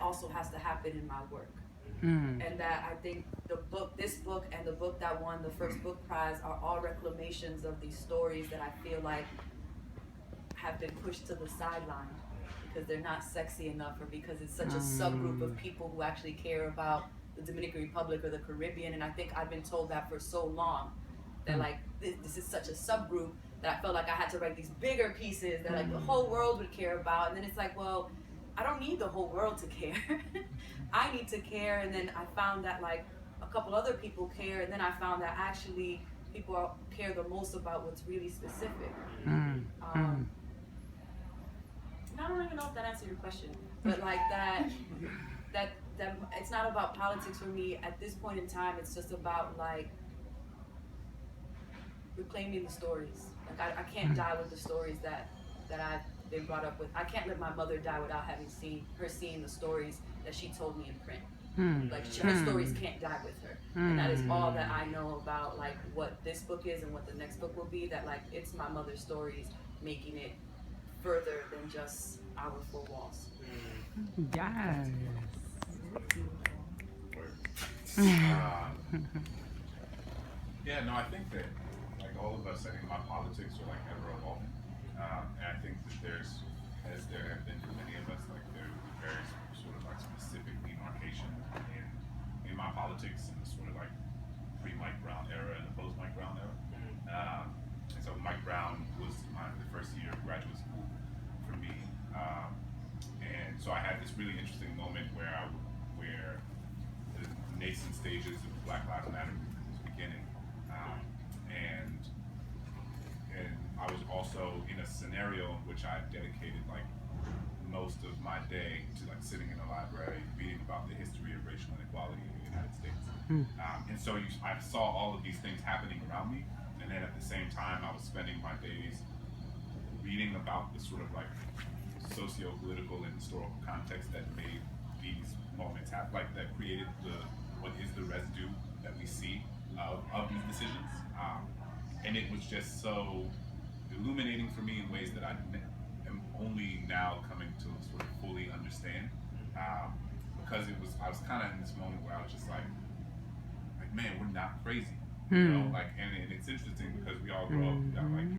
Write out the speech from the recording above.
also has to happen in my work. And that I think this book and the book that won the first book prize are all reclamations of these stories that I feel like have been pushed to the sideline because they're not sexy enough, or because it's such a subgroup of people who actually care about the Dominican Republic or the Caribbean. And I think I've been told that for so long, that like this is such a subgroup, that I felt like I had to write these bigger pieces that like the whole world would care about. And then it's like, well, I don't need the whole world to care. I need to care. And then I found that like a couple other people care, and then I found that actually people care the most about what's really specific. And I don't even know if that answered your question, but like that it's not about politics for me at this point in time. It's just about like reclaiming the stories. Like I can't die with the stories that I've been brought up with. I can't let my mother die without having seen the stories that she told me in print. Like her stories can't die with her, and that is all that I know about like what this book is and what the next book will be. That like it's my mother's stories making it further than just our four walls. Yes. Yeah, no, I think that like all of us, I think my politics are like ever evolving, and I think that as there have been for many of us, like there's very sort of like specific demarcation in my politics in the sort of like pre-Mike Brown era and the post-Mike Brown era. And so Mike Brown was the first year of graduate school for me, and so I had this really interesting moment where the nascent stages of Black Lives Matter was beginning, and I was also in a scenario in which I dedicated like most of my day to like sitting in a library reading about the history of racial inequality in the United States. And so I saw all of these things happening around me, and then at the same time I was spending my days reading about the sort of like socio-political and historical context that made these moments happen, like that created what is the residue that we see of these decisions. And it was just so illuminating for me in ways that I am only now coming to sort of fully understand, because I was kind of in this moment where I was just like man, we're not crazy, you know, like, and it's interesting because we all grow up, we got like